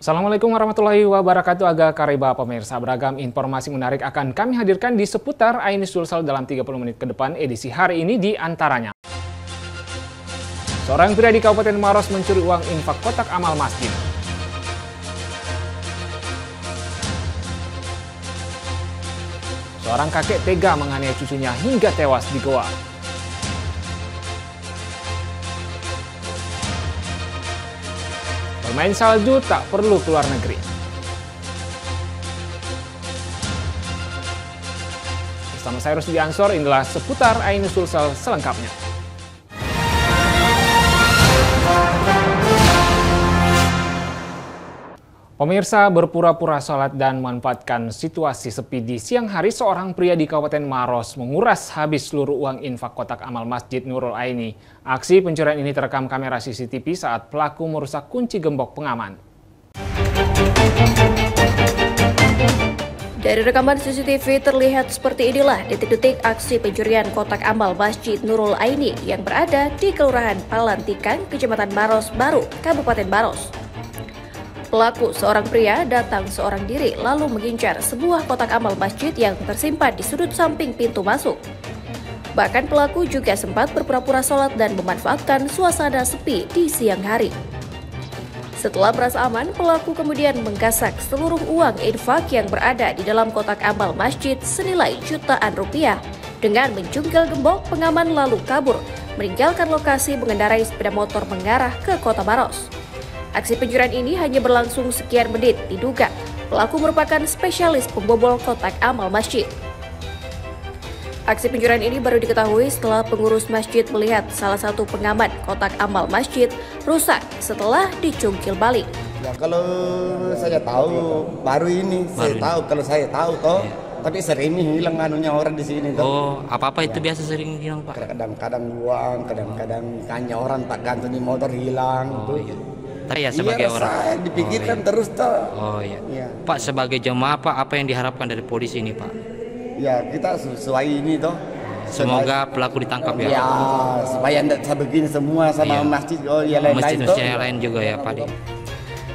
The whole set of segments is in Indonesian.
Assalamualaikum warahmatullahi wabarakatuh. Aga Kariba pemirsa, beragam informasi menarik akan kami hadirkan di seputar Aini Sulsel dalam 30 menit ke depan edisi hari ini di antaranya. Seorang pria di Kabupaten Maros mencuri uang infak kotak amal masjid. Seorang kakek tega menganiaya cucunya hingga tewas di goa. Bermain salju tak perlu keluar negeri. Bersama saya Rusdi Ansor, inilah seputar Aini Sulsel selengkapnya. Pemirsa, berpura-pura sholat dan memanfaatkan situasi sepi di siang hari, seorang pria di Kabupaten Maros menguras habis seluruh uang infak kotak amal Masjid Nurul Aini. Aksi pencurian ini terekam kamera CCTV saat pelaku merusak kunci gembok pengaman. Dari rekaman CCTV terlihat seperti inilah detik-detik aksi pencurian kotak amal Masjid Nurul Aini yang berada di Kelurahan Palantikan, Kecamatan Maros Baru, Kabupaten Maros. Pelaku, seorang pria, datang seorang diri lalu mengincar sebuah kotak amal masjid yang tersimpan di sudut samping pintu masuk. Bahkan pelaku juga sempat berpura-pura sholat dan memanfaatkan suasana sepi di siang hari. Setelah merasa aman, pelaku kemudian menggasak seluruh uang infak yang berada di dalam kotak amal masjid senilai jutaan rupiah dengan mencungkil gembok pengaman lalu kabur, meninggalkan lokasi mengendarai sepeda motor mengarah ke Kota Maros. Aksi pencurian ini hanya berlangsung sekian menit. Diduga pelaku merupakan spesialis pembobol kotak amal masjid. Aksi pencurian ini baru diketahui setelah pengurus masjid melihat salah satu pengaman kotak amal masjid rusak setelah dicungkil balik. Ya kalau saya tahu baru ini saya tahu kalau saya tahu toh. Ya. Tapi sering hilang anunya orang di sini toh. Oh, apa-apa itu biasa sering hilang, Pak? Kadang-kadang uang, kadang-kadang hanya orang tak gantung di motor hilang. Oh, iya. Ya, sebagai orang saya dipikirkan terus toh. Oh iya. Ya. Pak, sebagai jemaah apa yang diharapkan dari polisi ini, Pak? Ya kita sesuai ini toh. Semoga pelaku ditangkap ya. Ya supaya tidak begini semua sama masjid lain-lain masjid yang lain juga ya, Pak.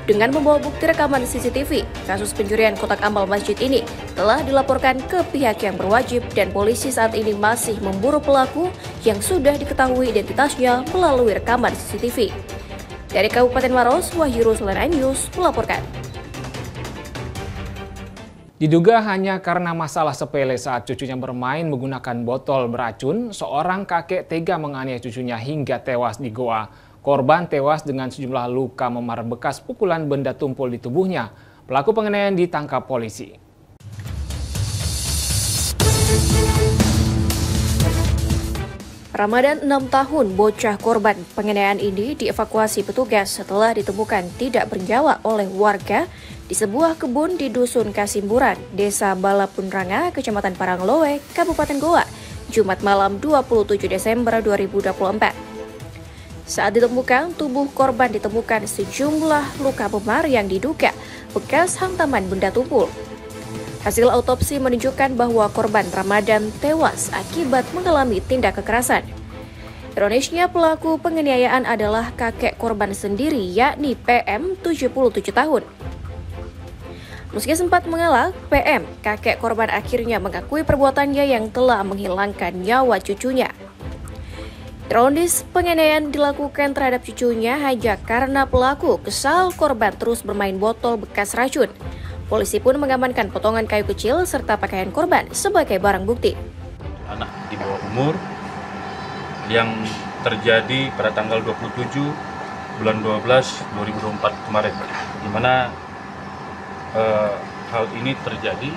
Dengan membawa bukti rekaman CCTV, kasus pencurian kotak amal masjid ini telah dilaporkan ke pihak yang berwajib dan polisi saat ini masih memburu pelaku yang sudah diketahui identitasnya melalui rekaman CCTV. Dari Kabupaten Maros, Wahyu Ruslan News melaporkan. Diduga hanya karena masalah sepele saat cucunya bermain menggunakan botol beracun, seorang kakek tega menganiaya cucunya hingga tewas di goa. Korban tewas dengan sejumlah luka memar bekas pukulan benda tumpul di tubuhnya. Pelaku penganiayaan ditangkap polisi. Ramadan 6 tahun bocah korban penganiayaan ini dievakuasi petugas setelah ditemukan tidak bernyawa oleh warga di sebuah kebun di Dusun Kasimburan, Desa Balapunranga, Kecamatan Paranglowe, Kabupaten Goa, Jumat malam 27 Desember 2024. Saat ditemukan, tubuh korban ditemukan sejumlah luka memar yang diduga bekas hantaman benda tumpul. Hasil autopsi menunjukkan bahwa korban Ramadan tewas akibat mengalami tindak kekerasan. Ironisnya, pelaku penganiayaan adalah kakek korban sendiri, yakni PM 77 tahun. Meski sempat mengelak, PM, kakek korban akhirnya mengakui perbuatannya yang telah menghilangkan nyawa cucunya. Ironis, penganiayaan dilakukan terhadap cucunya hanya karena pelaku kesal korban terus bermain botol bekas racun. Polisi pun mengamankan potongan kayu kecil serta pakaian korban sebagai barang bukti. Anak di bawah umur yang terjadi pada tanggal 27 bulan 12 2024 kemarin, di mana hal ini terjadi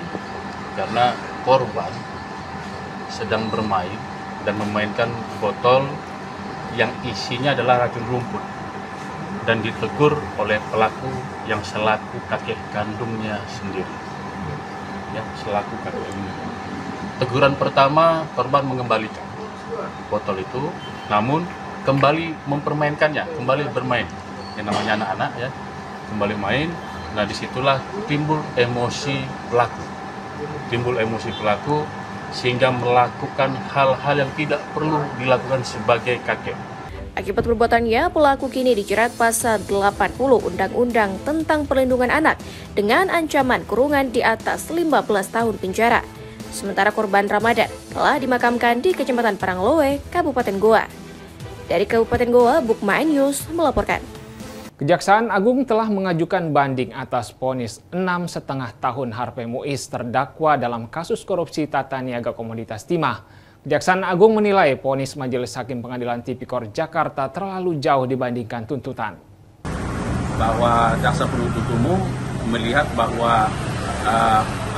karena korban sedang bermain dan memainkan botol yang isinya adalah racun rumput dan ditegur oleh pelaku yang selaku kakek kandungnya sendiri. Ya, selaku kakek kandungnya. Teguran pertama, korban mengembalikan botol itu, namun kembali mempermainkannya, kembali bermain. Yang namanya anak-anak ya, kembali main. Nah, disitulah timbul emosi pelaku, sehingga melakukan hal-hal yang tidak perlu dilakukan sebagai kakek. Akibat perbuatannya, pelaku kini dijerat pasal 80 Undang-Undang tentang Perlindungan Anak dengan ancaman kurungan di atas 15 tahun penjara. Sementara korban Ramadan telah dimakamkan di Kecamatan Paranglowe, Kabupaten Goa. Dari Kabupaten Goa, Bukmain News melaporkan. Kejaksaan Agung telah mengajukan banding atas vonis 6,5 tahun Harvey Muiz terdakwa dalam kasus korupsi tata niaga komoditas timah. Kejaksaan Agung menilai vonis Majelis Hakim Pengadilan Tipikor Jakarta terlalu jauh dibandingkan tuntutan. Bahwa jaksa penuntut umum melihat bahwa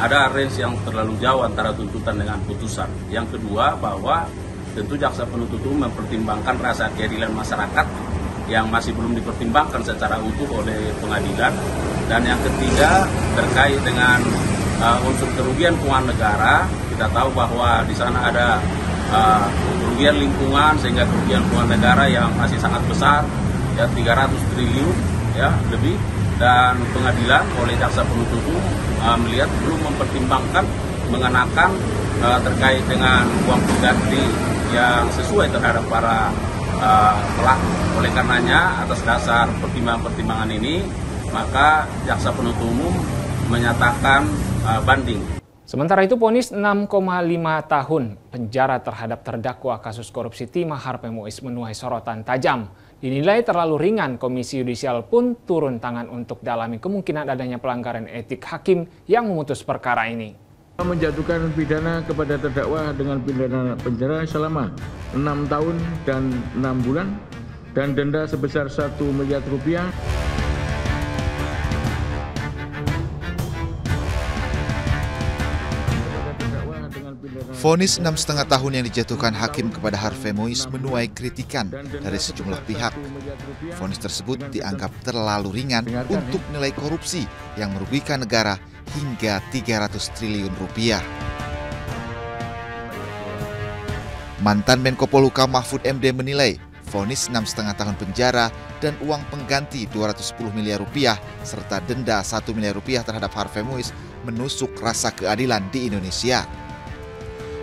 ada range yang terlalu jauh antara tuntutan dengan putusan. Yang kedua, bahwa tentu jaksa penuntut umum mempertimbangkan rasa keadilan masyarakat yang masih belum dipertimbangkan secara utuh oleh pengadilan. Dan yang ketiga, terkait dengan unsur kerugian keuangan negara. Kita tahu bahwa di sana ada kerugian lingkungan, sehingga kerugian keuangan negara yang masih sangat besar, ya 300 triliun ya lebih. Dan pengadilan oleh jaksa penuntut umum melihat belum mempertimbangkan mengenakan terkait dengan uang pengganti yang sesuai terhadap para pelaku. Oleh karenanya, atas dasar pertimbangan-pertimbangan ini, maka jaksa penuntut umum menyatakan banding. Sementara itu, vonis 6,5 tahun penjara terhadap terdakwa kasus korupsi timah Harvey Muiz menuai sorotan tajam. Dinilai terlalu ringan, Komisi Yudisial pun turun tangan untuk dalami kemungkinan adanya pelanggaran etik hakim yang memutus perkara ini. Menjatuhkan pidana kepada terdakwa dengan pidana penjara selama 6 tahun dan 6 bulan dan denda sebesar 1 miliar rupiah. Vonis 6,5 tahun yang dijatuhkan hakim kepada Harvey Muiz menuai kritikan dari sejumlah pihak. Vonis tersebut dianggap terlalu ringan untuk nilai korupsi yang merugikan negara hingga 300 triliun rupiah. Mantan Menko Polhukam Mahfud MD menilai vonis 6,5 tahun penjara dan uang pengganti 210 miliar rupiah serta denda 1 miliar rupiah terhadap Harvey Muiz menusuk rasa keadilan di Indonesia.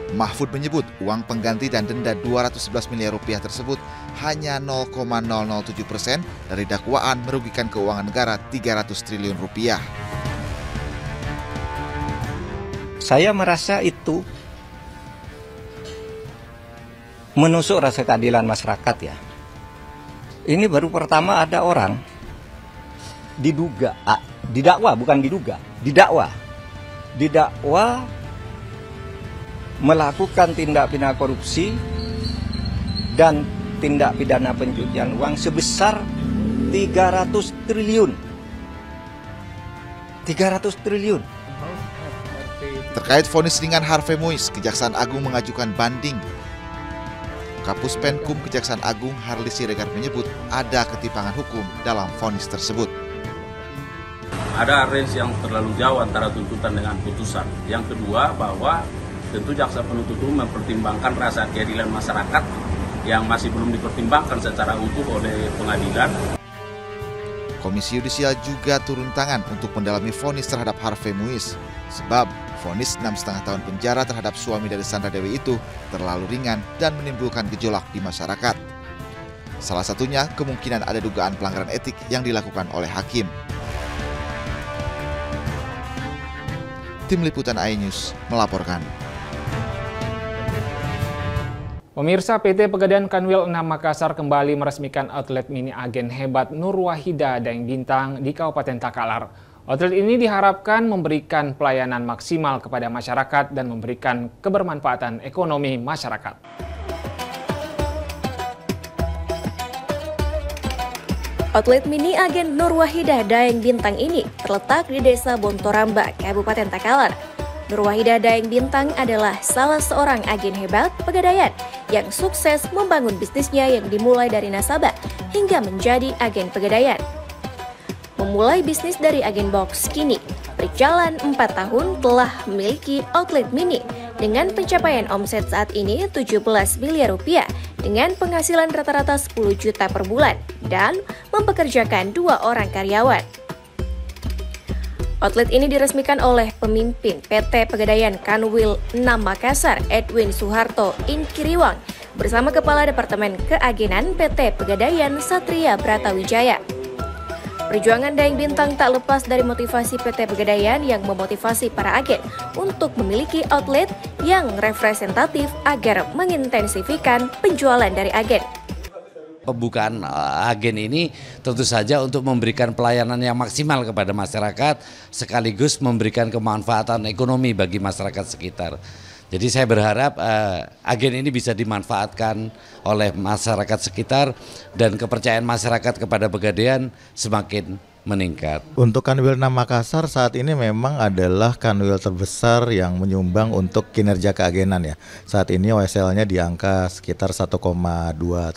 Mahfud menyebut uang pengganti dan denda 211 miliar rupiah tersebut hanya 0,007% dari dakwaan merugikan keuangan negara 300 triliun rupiah. Saya merasa itu menusuk rasa keadilan masyarakat ya. Ini baru pertama ada orang didakwa melakukan tindak pidana korupsi dan tindak pidana pencucian uang sebesar 300 triliun. 300 triliun. Terkait vonis ringan Harvey Muiz, Kejaksaan Agung mengajukan banding. Kapus Penkum Kejaksaan Agung Harli Siregar menyebut ada ketimpangan hukum dalam vonis tersebut. Ada range yang terlalu jauh antara tuntutan dengan putusan. Yang kedua, bahwa tentu jaksa penuntut umum mempertimbangkan rasa keadilan masyarakat yang masih belum dipertimbangkan secara utuh oleh pengadilan. Komisi Yudisial juga turun tangan untuk mendalami vonis terhadap Harvey Muiz. Sebab vonis 6,5 tahun penjara terhadap suami dari Sandra Dewi itu terlalu ringan dan menimbulkan gejolak di masyarakat. Salah satunya kemungkinan ada dugaan pelanggaran etik yang dilakukan oleh hakim. Tim Liputan iNews melaporkan. Pemirsa, PT Pegadaian Kanwil 6 Makassar kembali meresmikan outlet mini agen hebat Nur Wahida Daeng Bintang di Kabupaten Takalar. Outlet ini diharapkan memberikan pelayanan maksimal kepada masyarakat dan memberikan kebermanfaatan ekonomi masyarakat. Outlet mini agen Nur Wahida Daeng Bintang ini terletak di Desa Bontoramba, Kabupaten Takalar. Nur Wahida Daeng Bintang adalah salah seorang agen hebat Pegadaian yang sukses membangun bisnisnya yang dimulai dari nasabah hingga menjadi agen Pegadaian. Memulai bisnis dari agen box, kini berjalan 4 tahun telah memiliki outlet mini dengan pencapaian omset saat ini 17 miliar rupiah dengan penghasilan rata-rata 10 juta per bulan dan mempekerjakan 2 orang karyawan. Outlet ini diresmikan oleh pemimpin PT Pegadaian Kanwil 6 Makassar, Edwin Suharto Inkiriwang, bersama Kepala Departemen Keagenan PT Pegadaian Satria Bratawijaya. Perjuangan Daeng Bintang tak lepas dari motivasi PT Pegadaian yang memotivasi para agen untuk memiliki outlet yang representatif agar mengintensifikan penjualan dari agen. Pembukaan agen ini tentu saja untuk memberikan pelayanan yang maksimal kepada masyarakat sekaligus memberikan kemanfaatan ekonomi bagi masyarakat sekitar. Jadi saya berharap agen ini bisa dimanfaatkan oleh masyarakat sekitar dan kepercayaan masyarakat kepada Pegadaian semakin meningkat. Untuk Kanwil 6 Makassar saat ini memang adalah kanwil terbesar yang menyumbang untuk kinerja keagenan ya. Saat ini OSL-nya di angka sekitar 1,2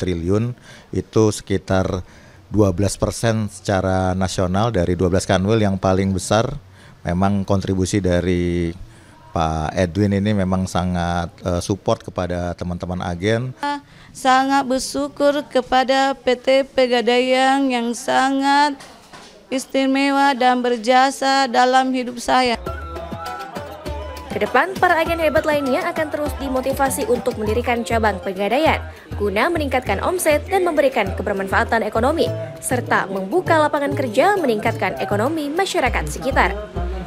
triliun, itu sekitar 12% secara nasional dari 12 kanwil yang paling besar. Memang kontribusi dari Pak Edwin ini memang sangat support kepada teman-teman agen. Sangat bersyukur kepada PT Pegadaian yang sangat istimewa dan berjasa dalam hidup saya. Kedepan, para agen hebat lainnya akan terus dimotivasi untuk mendirikan cabang Pegadaian guna meningkatkan omset dan memberikan kebermanfaatan ekonomi, serta membuka lapangan kerja meningkatkan ekonomi masyarakat sekitar.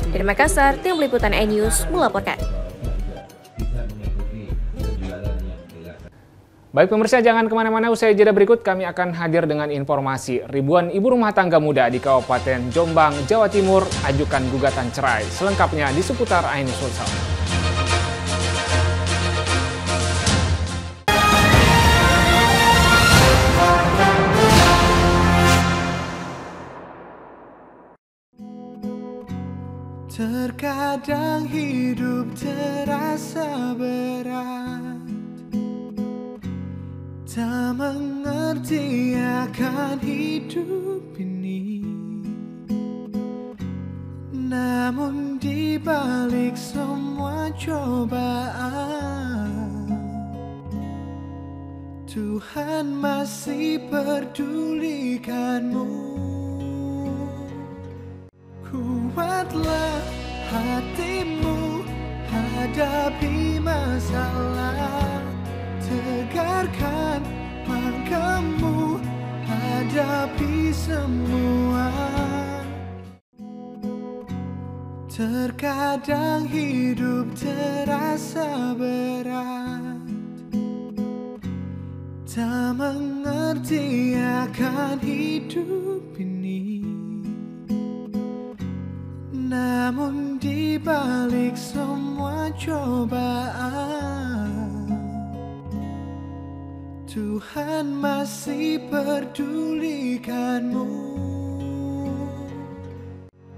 Dari Makassar, Tim Liputan iNews melaporkan. Baik pemirsa, jangan kemana-mana, usai jeda berikut kami akan hadir dengan informasi ribuan ibu rumah tangga muda di Kabupaten Jombang, Jawa Timur ajukan gugatan cerai. Selengkapnya di seputar iNews Sulsel. Terkadang hidup terasa berat, tak mengerti akan hidup ini. Namun di balik semua cobaan, Tuhan masih pedulikanmu. Kuatlah hatimu hadapi masalah, tegarkan langkahmu hadapi semua. Terkadang hidup terasa berat, tak mengerti akan hidup ini. Namun di balik semua cobaan, Tuhan masih pedulikanmu.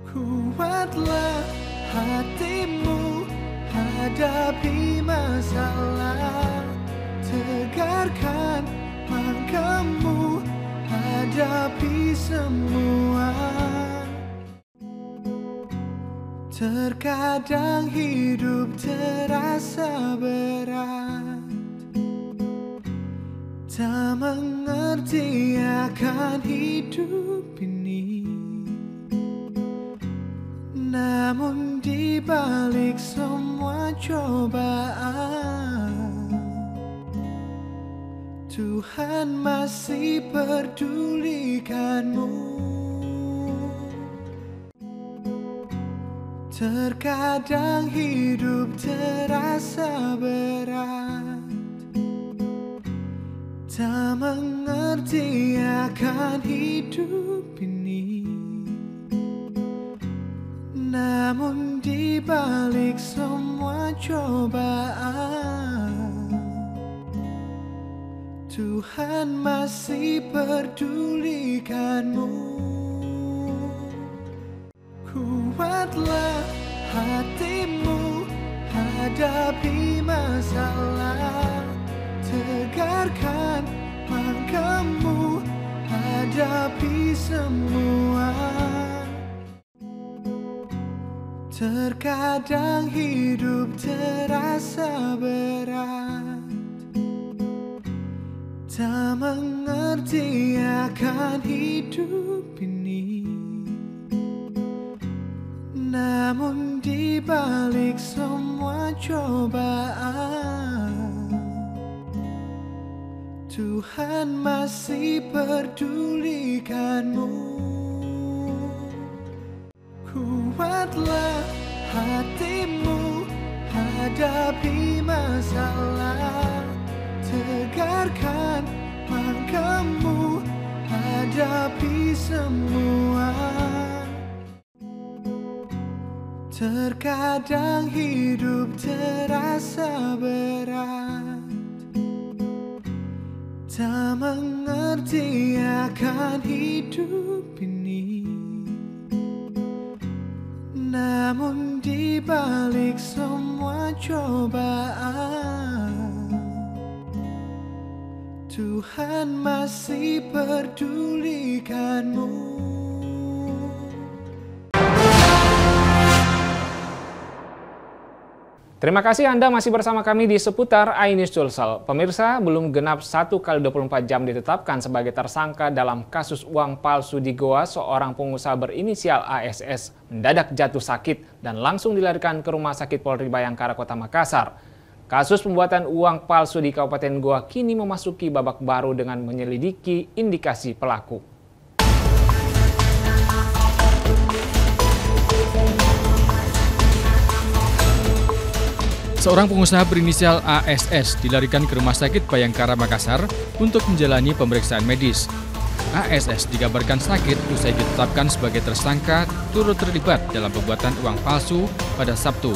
Kuatlah hatimu hadapi masalah, tegarkan langkahmu hadapi semua. Terkadang hidup terasa berat, tak mengerti akan hidup ini. Namun di balik semua cobaan, Tuhan masih pedulikanmu. Terkadang hidup terasa berat, tak mengerti akan hidup ini. Namun di balik semua cobaan, Tuhan masih pedulikanmu. Kuatlah hatimu hadapi masalah, tegarkan langkahmu hadapi semua. Terkadang hidup terasa berat, tak mengerti akan hidup ini. Namun di balik semua cobaan, Tuhan masih pedulikanmu. Kuatlah hatimu hadapi masalah, tegarkan langkahmu hadapi semua. Terkadang hidup terasa berat, tak mengerti akan hidup ini. Namun di balik semua cobaan, Tuhan masih pedulikanmu. Terima kasih Anda masih bersama kami di seputar iNews Sulsel. Pemirsa, belum genap 1x24 jam ditetapkan sebagai tersangka dalam kasus uang palsu di Goa, seorang pengusaha berinisial ASS mendadak jatuh sakit dan langsung dilarikan ke Rumah Sakit Polri Bayangkara Kota Makassar. Kasus pembuatan uang palsu di Kabupaten Goa kini memasuki babak baru dengan menyelidiki indikasi pelaku. Seorang pengusaha berinisial ASS dilarikan ke Rumah Sakit Bayangkara Makassar untuk menjalani pemeriksaan medis. ASS dikabarkan sakit usai ditetapkan sebagai tersangka turut terlibat dalam pembuatan uang palsu pada Sabtu.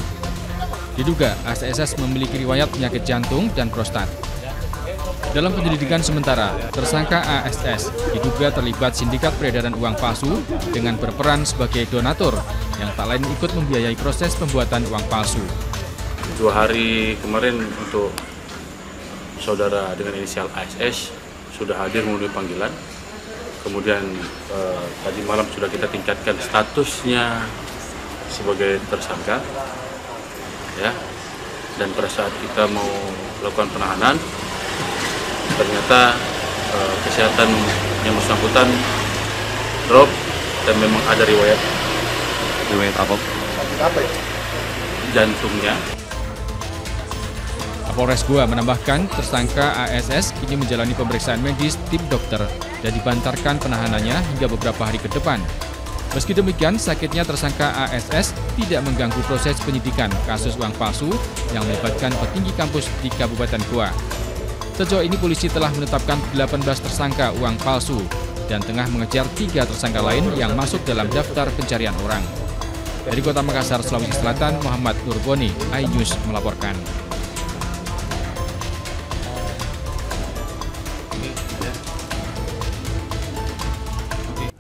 Diduga ASS memiliki riwayat penyakit jantung dan prostat. Dalam penyelidikan sementara, tersangka ASS diduga terlibat sindikat peredaran uang palsu dengan berperan sebagai donatur yang tak lain ikut membiayai proses pembuatan uang palsu. 2 hari kemarin untuk saudara dengan inisial ASS sudah hadir memenuhi panggilan. Kemudian tadi malam sudah kita tingkatkan statusnya sebagai tersangka, ya. Dan pada saat kita mau melakukan penahanan, ternyata kesehatan yang bersangkutan drop dan memang ada riwayat apa? Jantungnya. Kapolres Goa menambahkan tersangka ASS kini menjalani pemeriksaan medis tim dokter dan dibantarkan penahanannya hingga beberapa hari ke depan. Meski demikian, sakitnya tersangka ASS tidak mengganggu proses penyidikan kasus uang palsu yang melibatkan petinggi kampus di Kabupaten Goa. Sejauh ini polisi telah menetapkan 18 tersangka uang palsu dan tengah mengejar 3 tersangka lain yang masuk dalam daftar pencarian orang. Dari Kota Makassar, Sulawesi Selatan, Muhammad Nurboni, iNews melaporkan.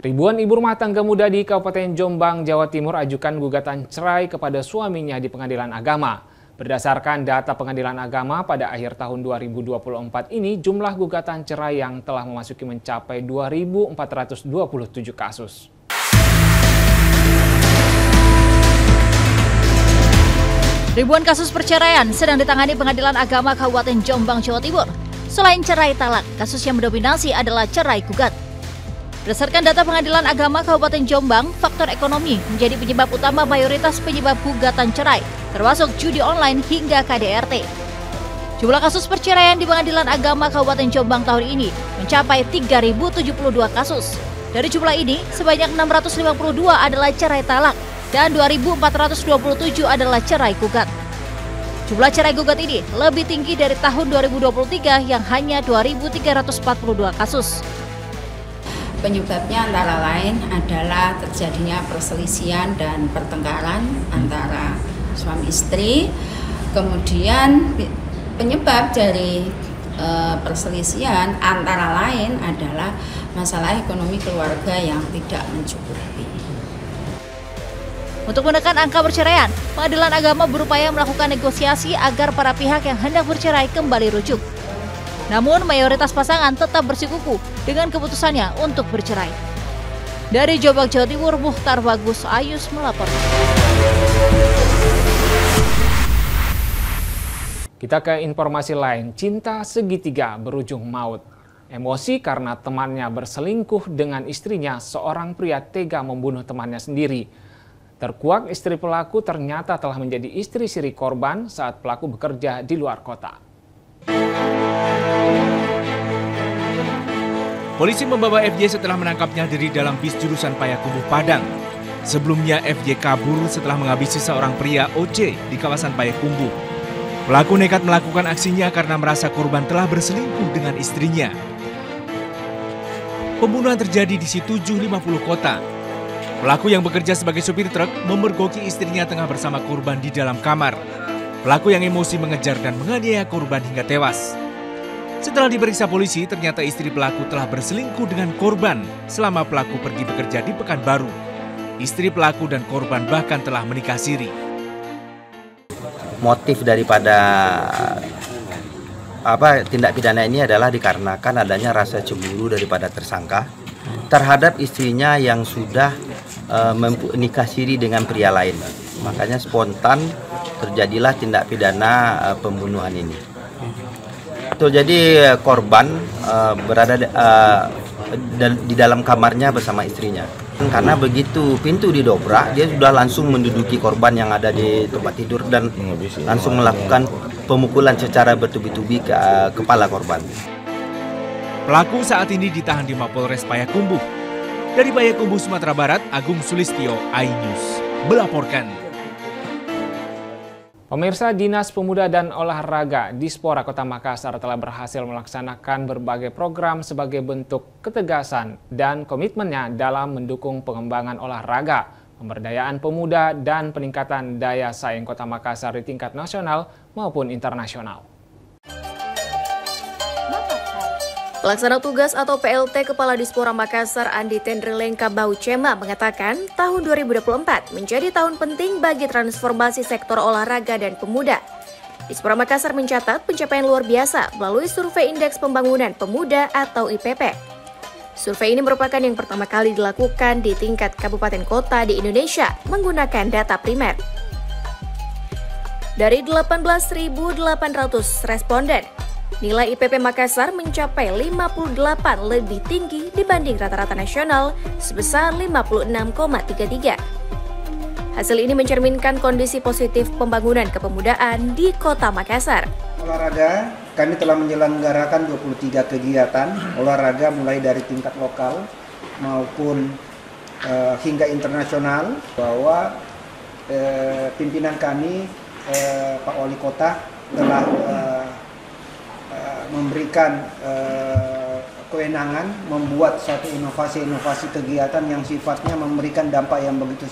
Ribuan ibu rumah tangga muda di Kabupaten Jombang, Jawa Timur ajukan gugatan cerai kepada suaminya di Pengadilan Agama. Berdasarkan data Pengadilan Agama pada akhir tahun 2024 ini, jumlah gugatan cerai yang telah memasuki mencapai 2.427 kasus. Ribuan kasus perceraian sedang ditangani Pengadilan Agama Kabupaten Jombang, Jawa Timur. Selain cerai talak, kasus yang mendominasi adalah cerai gugat. Berdasarkan data Pengadilan Agama Kabupaten Jombang, faktor ekonomi menjadi penyebab utama mayoritas penyebab gugatan cerai, termasuk judi online hingga KDRT. Jumlah kasus perceraian di Pengadilan Agama Kabupaten Jombang tahun ini mencapai 3.072 kasus. Dari jumlah ini, sebanyak 652 adalah cerai talak dan 2.427 adalah cerai gugat. Jumlah cerai gugat ini lebih tinggi dari tahun 2023 yang hanya 2.342 kasus. Penyebabnya antara lain adalah terjadinya perselisihan dan pertengkaran antara suami istri. Kemudian penyebab dari perselisihan antara lain adalah masalah ekonomi keluarga yang tidak mencukupi. Untuk menekan angka perceraian, Pengadilan Agama berupaya melakukan negosiasi agar para pihak yang hendak bercerai kembali rujuk. Namun mayoritas pasangan tetap bersikukuh dengan keputusannya untuk bercerai. Dari Jombang, Jawa Timur, Muhtar Bagus Ayus melaporkan. Kita ke informasi lain, cinta segitiga berujung maut. Emosi karena temannya berselingkuh dengan istrinya, seorang pria tega membunuh temannya sendiri. Terkuak istri pelaku ternyata telah menjadi istri siri korban saat pelaku bekerja di luar kota. Polisi membawa FJ setelah menangkapnya dari dalam bis jurusan Payakumbuh Padang. Sebelumnya FJ kabur setelah menghabisi seorang pria OC di kawasan Payakumbuh. Pelaku nekat melakukan aksinya karena merasa korban telah berselingkuh dengan istrinya. Pembunuhan terjadi di Si750 Kota. Pelaku yang bekerja sebagai supir truk memergoki istrinya tengah bersama korban di dalam kamar. Pelaku yang emosi mengejar dan menganiaya korban hingga tewas. Setelah diperiksa polisi, ternyata istri pelaku telah berselingkuh dengan korban selama pelaku pergi bekerja di Pekanbaru. Istri pelaku dan korban bahkan telah menikah siri. Motif daripada tindak pidana ini adalah dikarenakan adanya rasa cemburu daripada tersangka terhadap istrinya yang sudah menikah siri dengan pria lain. Makanya spontan terjadilah tindak pidana pembunuhan ini. Jadi korban berada di dalam kamarnya bersama istrinya. Karena begitu pintu didobrak, dia sudah langsung menduduki korban yang ada di tempat tidur dan langsung melakukan pemukulan secara bertubi-tubi ke kepala korban. Pelaku saat ini ditahan di Mapolres Payakumbuh. Dari Payakumbuh, Sumatera Barat, Agung Sulistyo, iNews melaporkan. Pemirsa, Dinas Pemuda dan Olahraga Dispora Kota Makassar telah berhasil melaksanakan berbagai program sebagai bentuk ketegasan dan komitmennya dalam mendukung pengembangan olahraga, pemberdayaan pemuda, dan peningkatan daya saing Kota Makassar di tingkat nasional maupun internasional. Pelaksana tugas atau PLT Kepala Dispora Makassar Andi Tendrilengka Baucema mengatakan tahun 2024 menjadi tahun penting bagi transformasi sektor olahraga dan pemuda. Dispora Makassar mencatat pencapaian luar biasa melalui survei Indeks Pembangunan Pemuda atau IPP. Survei ini merupakan yang pertama kali dilakukan di tingkat kabupaten kota di Indonesia menggunakan data primer. Dari 18.800 responden, nilai IPP Makassar mencapai 58 lebih tinggi dibanding rata-rata nasional sebesar 56,33. Hasil ini mencerminkan kondisi positif pembangunan kepemudaan di Kota Makassar. Olahraga, kami telah menyelenggarakan 23 kegiatan olahraga mulai dari tingkat lokal maupun hingga internasional, bahwa pimpinan kami, Pak Wali Kota, telah memberikan kewenangan membuat suatu inovasi-inovasi kegiatan yang sifatnya memberikan dampak yang begitu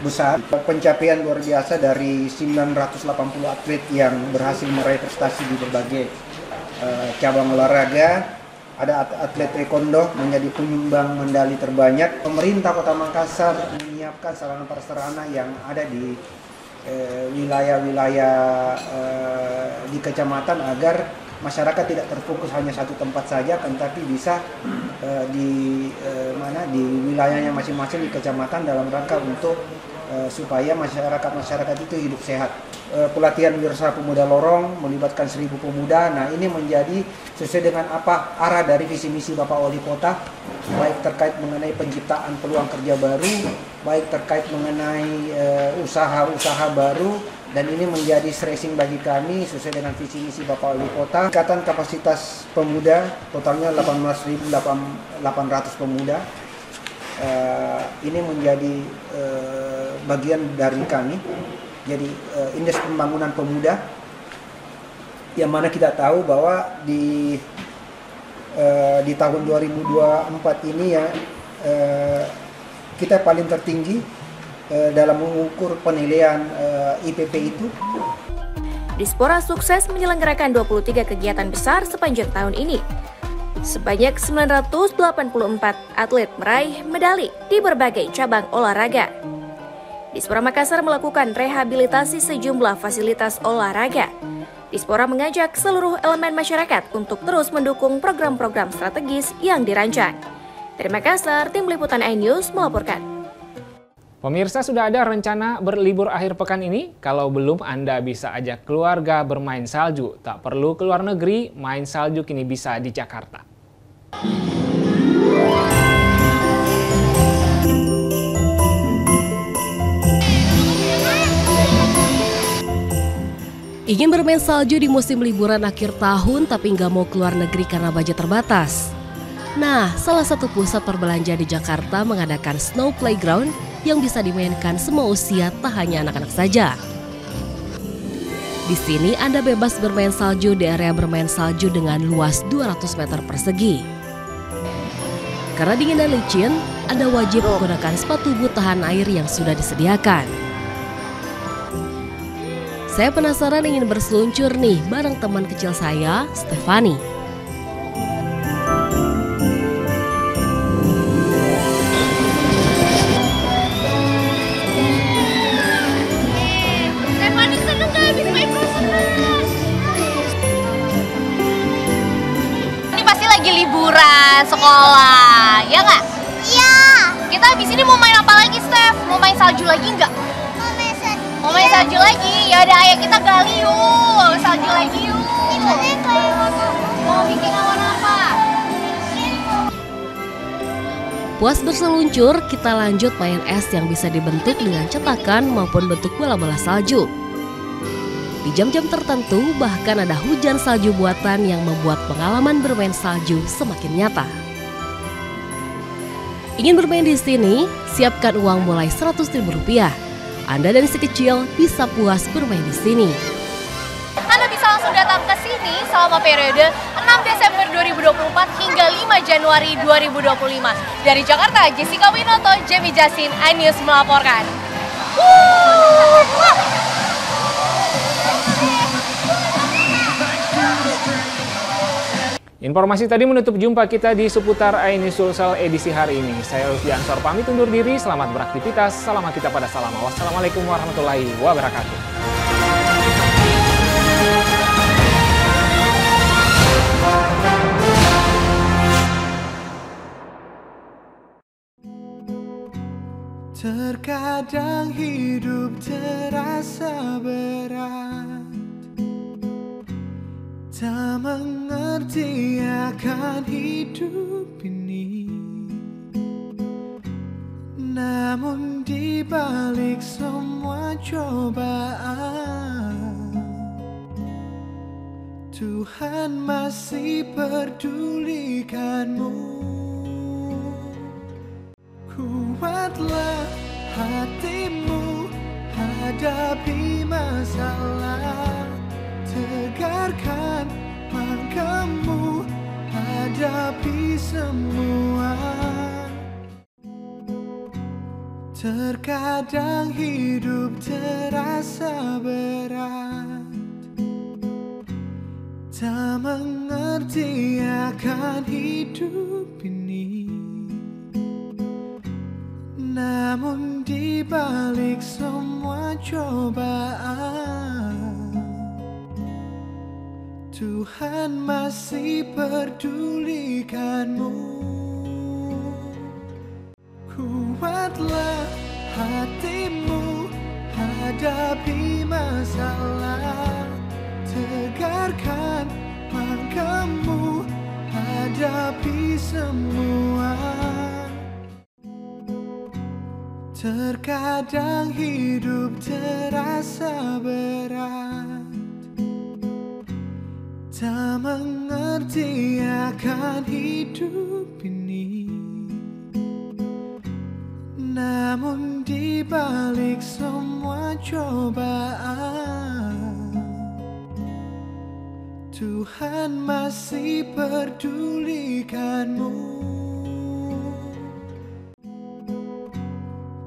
besar. Pencapaian luar biasa dari 980 atlet yang berhasil meraih prestasi di berbagai cabang olahraga. Ada atlet taekwondo menjadi penyumbang medali terbanyak. Pemerintah Kota Makassar menyiapkan sarana prasarana yang ada di wilayah-wilayah di kecamatan agar masyarakat tidak terfokus hanya satu tempat saja, tetapi bisa di wilayahnya masing-masing di kecamatan dalam rangka untuk supaya masyarakat itu hidup sehat. Pelatihan Wirsa Pemuda Lorong melibatkan 1.000 pemuda. Nah, ini menjadi sesuai dengan apa arah dari visi misi Bapak Wali Kota, baik terkait mengenai penciptaan peluang kerja baru, baik terkait mengenai usaha-usaha baru. Dan ini menjadi stressing bagi kami sesuai dengan visi misi Bapak Wali Kota. Tingkatan kapasitas pemuda totalnya 18.800 pemuda. Ini menjadi bagian dari kami. Jadi Indeks Pembangunan Pemuda, yang mana kita tahu bahwa di tahun 2024 ini ya kita paling tertinggi dalam mengukur penilaian IPP itu. Dispora sukses menyelenggarakan 23 kegiatan besar sepanjang tahun ini. Sebanyak 984 atlet meraih medali di berbagai cabang olahraga. Dispora Makassar melakukan rehabilitasi sejumlah fasilitas olahraga. Dispora mengajak seluruh elemen masyarakat untuk terus mendukung program-program strategis yang dirancang. Dari Makassar, Tim Liputan iNews melaporkan. Pemirsa, sudah ada rencana berlibur akhir pekan ini? Kalau belum, Anda bisa ajak keluarga bermain salju. Tak perlu keluar negeri, main salju kini bisa di Jakarta. Ingin bermain salju di musim liburan akhir tahun tapi nggak mau keluar negeri karena budget terbatas? Nah, salah satu pusat perbelanjaan di Jakarta mengadakan snow playground yang bisa dimainkan semua usia, tak hanya anak-anak saja. Di sini Anda bebas bermain salju di area bermain salju dengan luas 200 meter persegi. Karena dingin dan licin, Anda wajib menggunakan sepatu boot tahan air yang sudah disediakan. Saya penasaran ingin berseluncur nih bareng teman kecil saya, Stefani. Liburan sekolah, ya nggak? Iya. Kita habis ini mau main apa lagi, Steph? Mau main salju lagi nggak? Mau main salju lagi? Ya udah, ayo kita gali yuk. Salju lagi yuk. Mau bikin awan apa? Puas berseluncur, kita lanjut main es yang bisa dibentuk dengan cetakan maupun bentuk bola-bola salju. Di jam-jam tertentu, bahkan ada hujan salju buatan yang membuat pengalaman bermain salju semakin nyata. Ingin bermain di sini? Siapkan uang mulai Rp100.000. Anda dari si kecil bisa puas bermain di sini. Anda bisa langsung datang ke sini selama periode 6 Desember 2024 hingga 5 Januari 2025. Dari Jakarta, Jessica Winoto, Jamie Jasin, iNews melaporkan. Informasi tadi menutup jumpa kita di seputar iNews Sulsel edisi hari ini. Saya Lutfi Ansor pamit undur diri, selamat beraktivitas, salam kita pada salama. Wassalamualaikum warahmatullahi wabarakatuh. Terkadang hidup terasa berat, tak mengerti akan hidup ini. Namun di balik semua cobaan, Tuhan masih pedulikanmu. Kuatlah hatimu, hadapi masalah. Tegarkan langkahmu, hadapi semua. Terkadang hidup terasa berat, tak mengerti akan hidup ini. Namun di balik semua cobaan, Tuhan masih pedulikanmu. Kuatlah hatimu, hadapi masalah. Tegarkan langkahmu, hadapi semua. Terkadang hidup terasa berat, tak mengerti akan hidup ini. Namun di balik semua cobaan, Tuhan masih pedulikanmu.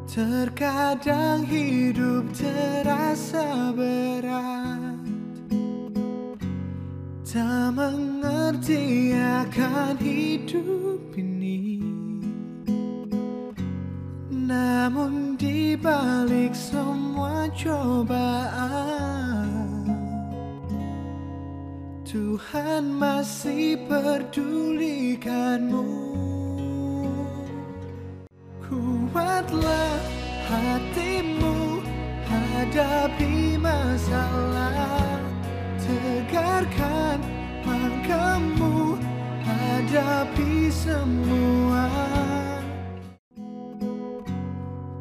Terkadang hidup terasa berat, tak mengerti akan hidup ini. Namun di balik semua cobaan, Tuhan masih pedulikanmu. Kuatlah hatimu, hadapi masalah. Tegarkan langkahmu, hadapi semua.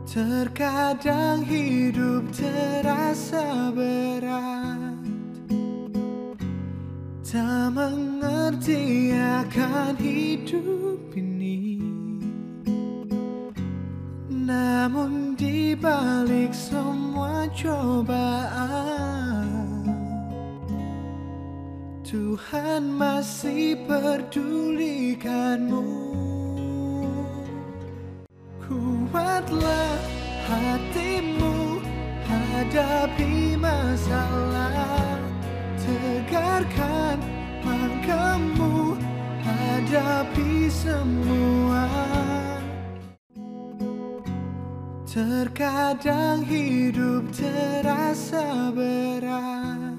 Terkadang hidup terasa berat, tak mengerti akan hidup ini. Namun di balik semua cobaan, Tuhan masih pedulikanmu. Kuatlah hatimu, hadapi masalah. Tegarkan langkahmu, hadapi semua. Terkadang hidup terasa berat,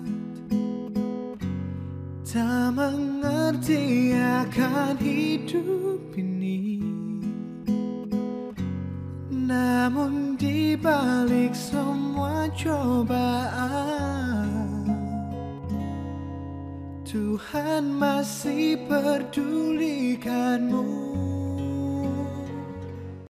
tak mengerti akan hidup ini. Namun di balik semua cobaan, Tuhan masih pedulikanmu.